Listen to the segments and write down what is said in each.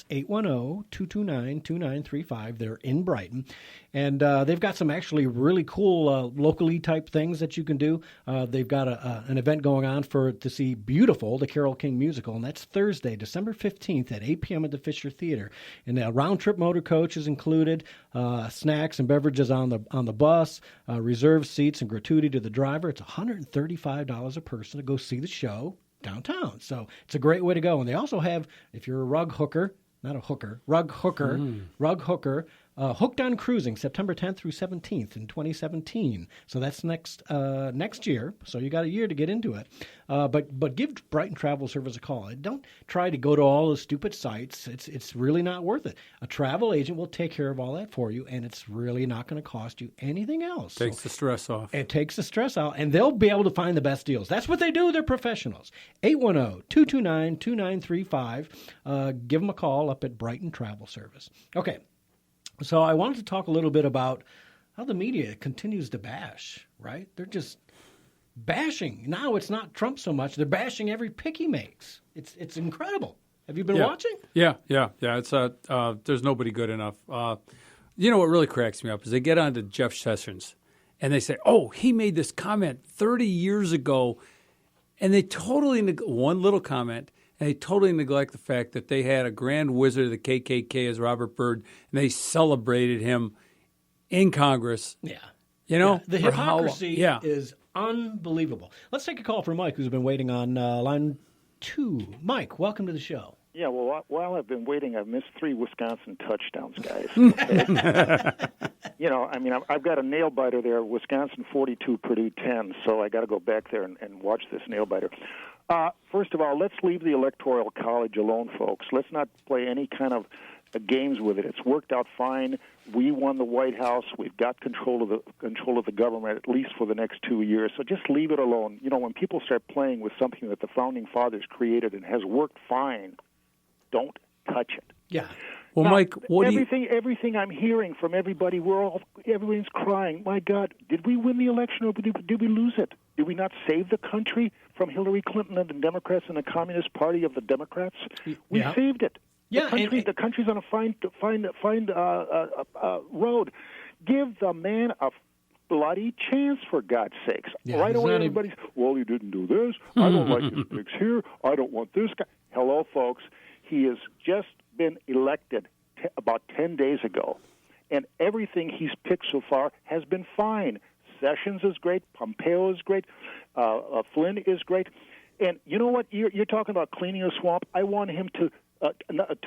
810-229-2935. They're in Brighton. And they've got some actually really cool locally type things that you can do. They've got an event going on to see Beautiful, the Carole King musical, and that's Thursday, December 15th at 8 p.m. at the Fisher Theater. And a round-trip motor coach is included, snacks and beverages on the bus, reserved seats and gratuity to the driver. It's $135 a person to go see the show downtown. So it's a great way to go. And they also have, if you're a rug hooker, Hooked on Cruising, September 10th through 17th in 2017. So that's next year. So you got a year to get into it. But give Brighton Travel Service a call. Don't try to go to all the stupid sites. It's really not worth it. A travel agent will take care of all that for you, and it's really not going to cost you anything else. Takes the stress off. It takes the stress out, and they'll be able to find the best deals. That's what they do. They're professionals. 810-229-2935. Give them a call up at Brighton Travel Service. Okay. So I wanted to talk a little bit about how the media continues to bash, right? They're just bashing. Now it's not Trump so much. They're bashing every pick he makes. It's incredible. Have you been watching? Yeah. It's there's nobody good enough. You know what really cracks me up is they get on to Jeff Sessions and they say, oh, he made this comment 30 years ago, and they totally one little comment. And they totally neglect the fact that they had a grand wizard of the KKK as Robert Byrd, and they celebrated him in Congress. Yeah. You know? Yeah. The hypocrisy is unbelievable. Let's take a call from Mike, who's been waiting on line 2. Mike, welcome to the show. Yeah, well, while I've been waiting, I've missed 3 Wisconsin touchdowns, guys. You know, I mean, I've got a nail-biter there, Wisconsin 42, Purdue 10, so I got to go back there and watch this nail-biter. First of all, let's leave the Electoral College alone, folks. Let's not play any kind of games with it. It's worked out fine. We won the White House. We've got control of the government, at least for the next 2 years. So just leave it alone. You know, when people start playing with something that the Founding Fathers created and has worked fine, don't touch it. Yeah. Well, now, Mike, everything I'm hearing from everybody, everybody's crying. My God, did we win the election or did we lose it? Did we not save the country from Hillary Clinton and the Democrats and the Communist Party of the Democrats? We saved it. Yeah, the country's on a fine road. Give the man a bloody chance, for God's sakes. Yeah, right away, everybody's, well, he didn't do this. I don't like his picks here. I don't want this guy. Hello, folks. He has just been elected about 10 days ago, and everything he's picked so far has been fine. Sessions is great. Pompeo is great. Flynn is great. And you know what? You're talking about cleaning a swamp. I want him to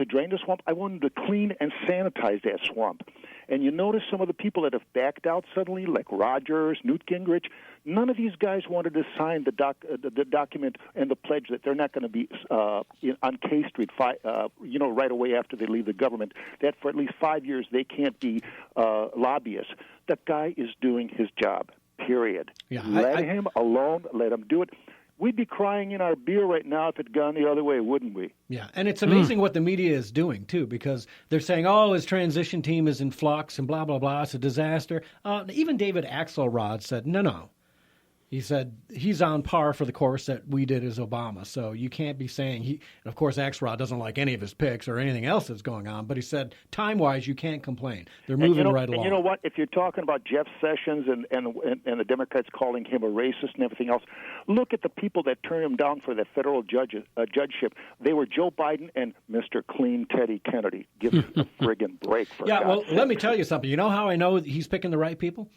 drain the swamp. I want him to clean and sanitize that swamp. And you notice some of the people that have backed out suddenly, like Rogers, Newt Gingrich. None of these guys wanted to sign the document and the pledge that they're not going to be on K Street, right away after they leave the government. That for at least 5 years they can't be lobbyists. That guy is doing his job. Period. Yeah, let him alone. Let him do it. We'd be crying in our beer right now if it had gone the other way, wouldn't we? Yeah, and it's amazing what the media is doing, too, because they're saying, oh, his transition team is in flux and blah, blah, blah, it's a disaster. Even David Axelrod said, no. He said he's on par for the course that we did as Obama. So you can't be saying of course, Axelrod doesn't like any of his picks or anything else that's going on. But he said, time-wise, you can't complain. They're moving right along. And you know what? If you're talking about Jeff Sessions and the Democrats calling him a racist and everything else, look at the people that turned him down for that federal judgeship. They were Joe Biden and Mr. Clean Teddy Kennedy. Give us a friggin' break, for God's sake. Let me tell you something. You know how I know he's picking the right people?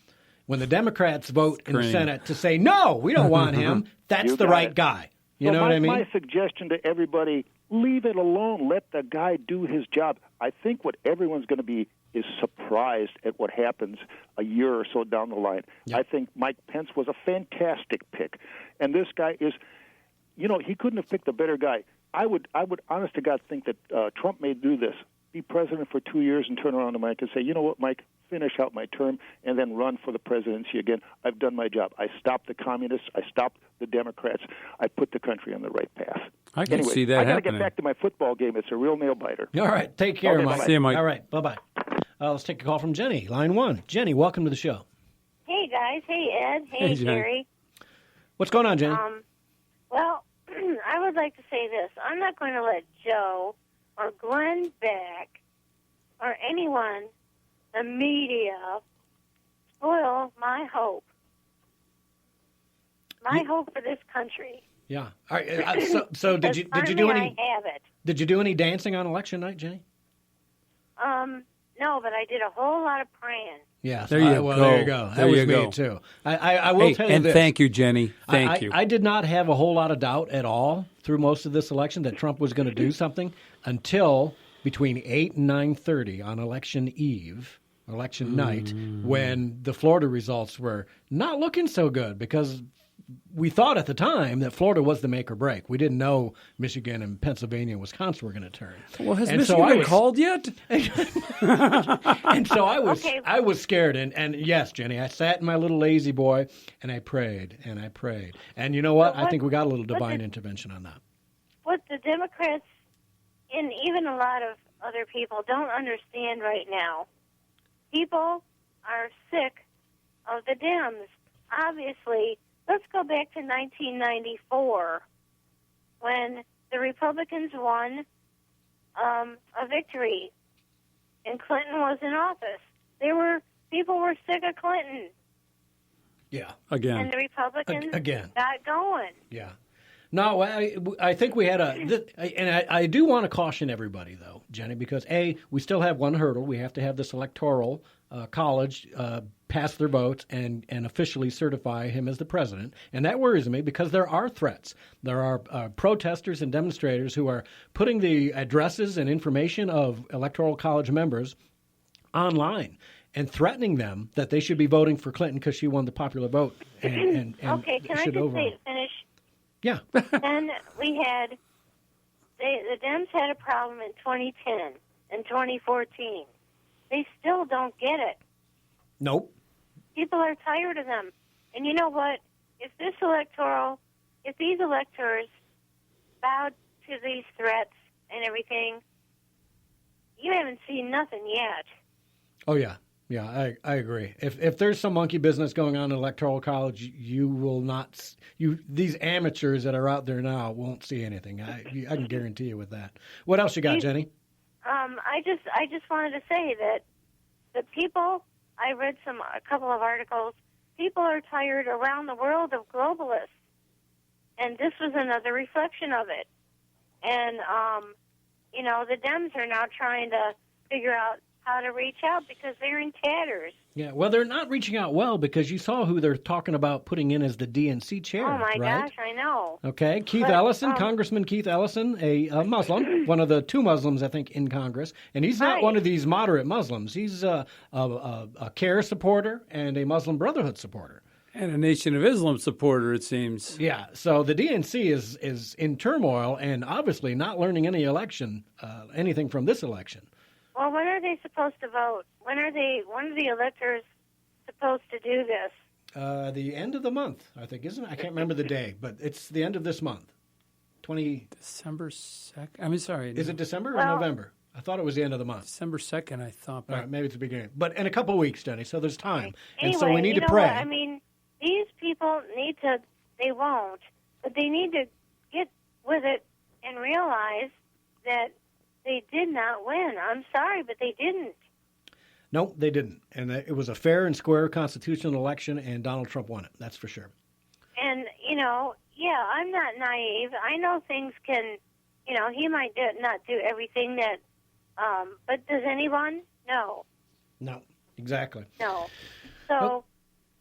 When the Democrats vote in the Senate to say, no, we don't want him, that's the right guy. You know what I mean? My suggestion to everybody, leave it alone. Let the guy do his job. I think what everyone's going to be is surprised at what happens a year or so down the line. Yep. I think Mike Pence was a fantastic pick. And this guy is, he couldn't have picked a better guy. I would honest to God, think that Trump may do this. Be president for 2 years and turn around to Mike and say, you know what, Mike, finish out my term and then run for the presidency again. I've done my job. I stopped the communists. I stopped the Democrats. I put the country on the right path. I can see that happening. I got to get back to my football game. It's a real nail-biter. All right. Take care, okay, Mike. Bye-bye. See you, Mike. All right. Bye-bye. Let's take a call from Jenny, line 1. Jenny, welcome to the show. Hey, guys. Hey, Ed. Hey, Gary. What's going on, Jenny? Well, I would like to say this. I'm not going to let Joe or Glenn Beck or anyone, the media, spoil my hope. My hope for this country. Yeah. All right. So did you do any? I have it. Did you do any dancing on election night, Jenny? No, but I did a whole lot of praying. Yeah. There you go. There you go. That There was you me go. too. I will tell you and this. thank you, Jenny. Thank you. I did not have a whole lot of doubt at all through most of this election that Trump was going to do something until between 8 and 9:30 on election eve, election night, when the Florida results were not looking so good because we thought at the time that Florida was the make or break. We didn't know Michigan and Pennsylvania and Wisconsin were going to turn. Well, has Michigan been called yet? And so I was Okay. I was scared. And yes, Jenny, I sat in my little lazy boy and I prayed and I prayed. And you know what? I think we got a little divine intervention on that. What the Democrats and even a lot of other people don't understand right now, people are sick of the Dems. Obviously, let's go back to 1994 when the Republicans won a victory and Clinton was in office. People were sick of Clinton, Yeah. Again. and the Republicans Again. got going. Yeah. No, I think we had and I do want to caution everybody, though, Jenny, because, A, we still have one hurdle. We have to have this electoral college pass their votes and officially certify him as the president. And that worries me because there are threats. There are protesters and demonstrators who are putting the addresses and information of electoral college members online and threatening them that they should be voting for Clinton because she won the popular vote. And Okay, can I should just overall. finish? Yeah. Then we had, the Dems had a problem in 2010 and 2014. They still don't get it. Nope. People are tired of them. And you know what? If these electors bowed to these threats and everything, you haven't seen nothing yet. Oh, yeah. Yeah, I agree. If there's some monkey business going on in electoral college, you will not. These amateurs that are out there now won't see anything. I can guarantee you with that. What else you got, Jenny? I just wanted to say that the people. I read a couple of articles. People are tired around the world of globalists, and this was another reflection of it. And the Dems are now trying to figure out how to reach out because they're in tatters. Yeah, well, they're not reaching out well because you saw who they're talking about putting in as the DNC chair. Oh, my right? gosh, I know. Okay, Keith Ellison, Congressman Keith Ellison, a Muslim, one of the two Muslims, I think, in Congress. And he's not one of these moderate Muslims. He's a CARE supporter and a Muslim Brotherhood supporter. And a Nation of Islam supporter, it seems. Yeah, so the DNC is in turmoil and obviously not learning anything from this election. Well, when are they supposed to vote? When are the electors supposed to do this? The end of the month, I think, isn't it? I can't remember the day, but it's the end of this month. December 2nd? I mean, sorry. Is it December or November? I thought it was the end of the month. December 2nd, I thought. All right, maybe it's the beginning. But in a couple of weeks, Jenny, so there's time. Anyway, and so we need to pray. What? I mean, these people they won't, but they need to get with it and realize that they did not win. I'm sorry, but they didn't. No, they didn't. And it was a fair and square constitutional election, and Donald Trump won it. That's for sure. And, I'm not naive. I know things can, he might not do everything that, but does anyone? No. No, exactly. No. So,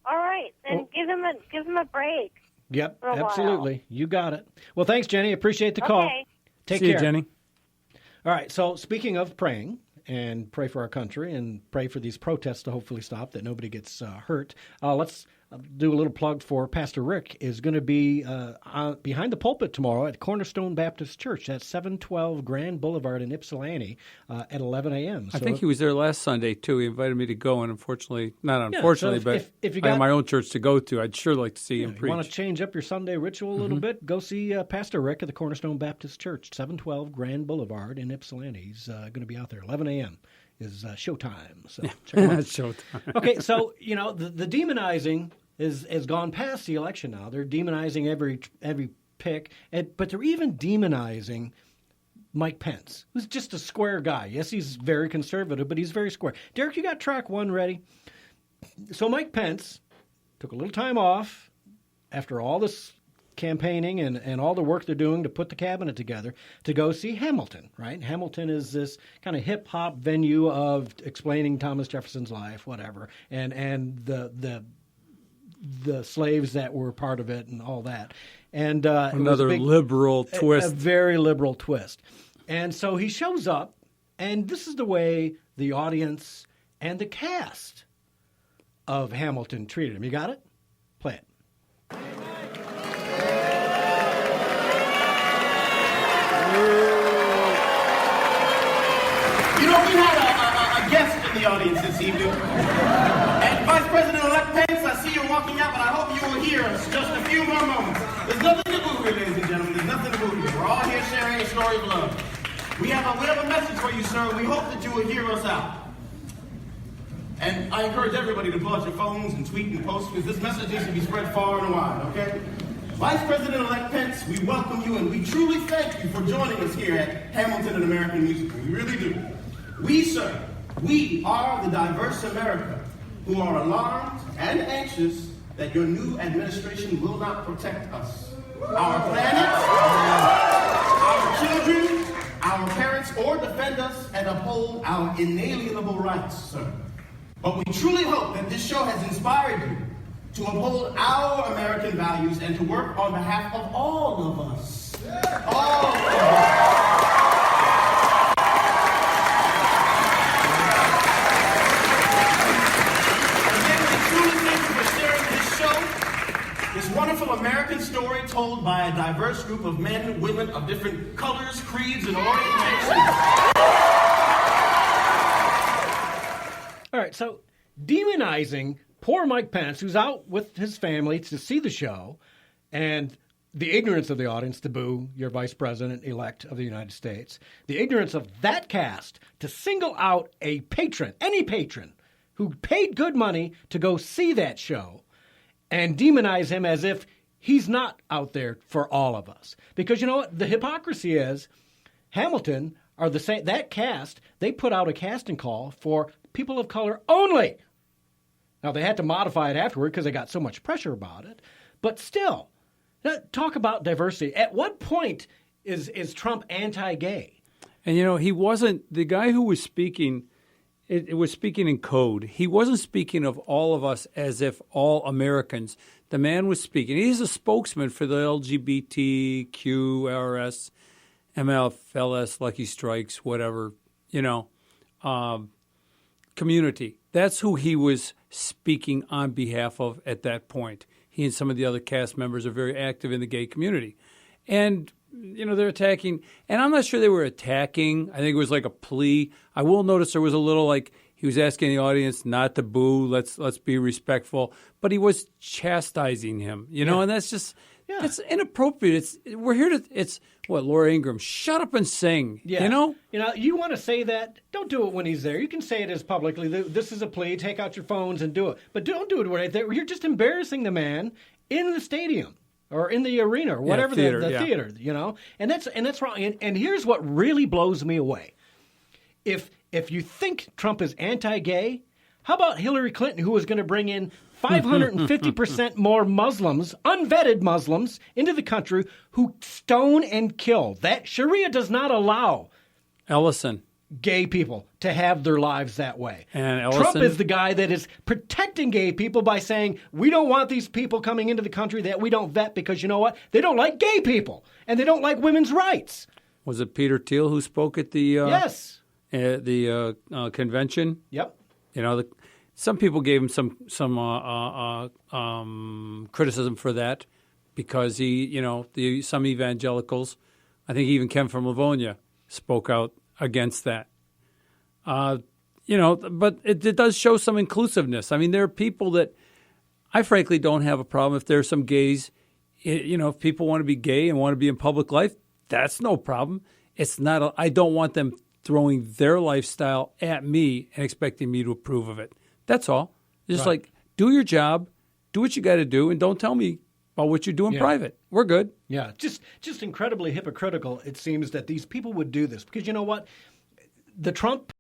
all right, then give him a break. Yep, for a absolutely. while. You got it. Well, thanks, Jenny. Appreciate the call. Okay. Take See care. you, Jenny. All right, so speaking of praying, and pray for our country and pray for these protests to hopefully stop, that nobody gets hurt, let's do a little plug for Pastor Rick is going to be behind the pulpit tomorrow at Cornerstone Baptist Church. That's 712 Grand Boulevard in Ypsilanti at 11 a.m. I think he was there last Sunday, too. He invited me to go, and unfortunately, if you I have my own church to go to. I'd sure like to see him you preach. want to change up your Sunday ritual a little bit, go see Pastor Rick at the Cornerstone Baptist Church, 712 Grand Boulevard in Ypsilanti. He's going to be out there. 11 a.m. is showtime. So check him out. Showtime. Okay, so, the demonizing has gone past the election now. They're demonizing every pick, but they're even demonizing Mike Pence, who's just a square guy. Yes, he's very conservative, but he's very square. Derek, you got track one ready? So Mike Pence took a little time off after all this campaigning and all the work they're doing to put the cabinet together to go see Hamilton, right? Hamilton is this kind of hip-hop venue of explaining Thomas Jefferson's life, whatever, and the slaves that were part of it and all that. And another liberal twist. A very liberal twist. And so he shows up, and this is the way the audience and the cast of Hamilton treated him. You got it? Play it. You know, we had a guest in the audience this evening. And Vice President-elect Pence, I see you walking out, but I hope you will hear us just a few more moments. There's nothing to boo here, ladies and gentlemen. There's nothing to boo here. We're all here sharing a story of love. We have a message for you, sir. We hope that you will hear us out. And I encourage everybody to pull out your phones and tweet and post, because this message needs to be spread far and wide, okay? Vice President-elect Pence, we welcome you, and we truly thank you for joining us here at Hamilton and American Music. We really do. We, sir, we are the diverse America who are alarmed and anxious that your new administration will not protect us, our planet, our children, our parents, or defend us and uphold our inalienable rights, sir. But we truly hope that this show has inspired you to uphold our American values and to work on behalf of all of us. All of us. Again, we truly thank you for sharing this show, this wonderful American story told by a diverse group of men and women of different colors, creeds, and orientations. All right, so demonizing poor Mike Pence, who's out with his family to see the show, and the ignorance of the audience to boo your vice president-elect of the United States, the ignorance of that cast to single out a patron, any patron, who paid good money to go see that show, and demonize him as if he's not out there for all of us. Because you know what? The hypocrisy is Hamilton are the same. That cast, they put out a casting call for people of color only. Now, they had to modify it afterward because they got so much pressure about it. But still, talk about diversity. At what point is Trump anti-gay? And, you know, he wasn't – the guy who was speaking, it was speaking in code. He wasn't speaking of all of us as if all Americans. The man was speaking. He's a spokesman for the LGBTQ, RS, MLFLS, Lucky Strikes, whatever, you know, community. That's who he was speaking on behalf of at that point. He and some of the other cast members are very active in the gay community. And, you know, they're attacking. And I'm not sure they were attacking. I think it was like a plea. I will notice there was a little like he was asking the audience not to boo. Let's be respectful. But he was chastising him, you know, and that's just – it's inappropriate. We're here to – it's what, Laura Ingraham, shut up and sing, you know? You know, you want to say that, don't do it when he's there. You can say it as publicly. This is a plea. Take out your phones and do it. But don't do it right there. You're just embarrassing the man in the stadium or in the arena or whatever, the theater, you know? And that's wrong. And here's what really blows me away. If you think Trump is anti-gay, how about Hillary Clinton, who was going to bring in 550% more Muslims, unvetted Muslims, into the country who stone and kill? That Sharia does not allow gay people to have their lives that way. And Trump is the guy that is protecting gay people by saying, we don't want these people coming into the country that we don't vet because you know what? They don't like gay people and they don't like women's rights. Was it Peter Thiel who spoke at the convention? Yep. You know, some people gave him some criticism for that because he, you know, some evangelicals, I think even Ken from Livonia, spoke out against that. You know, but it does show some inclusiveness. I mean, there are people that I frankly don't have a problem if there's some gays. You know, if people want to be gay and want to be in public life, that's no problem. It's not. I don't want them throwing their lifestyle at me and expecting me to approve of it. That's all. Just like, do your job, do what you got to do, and don't tell me about what you do in Yeah. private. We're good. Yeah, just incredibly hypocritical. It seems that these people would do this because you know what, the Trump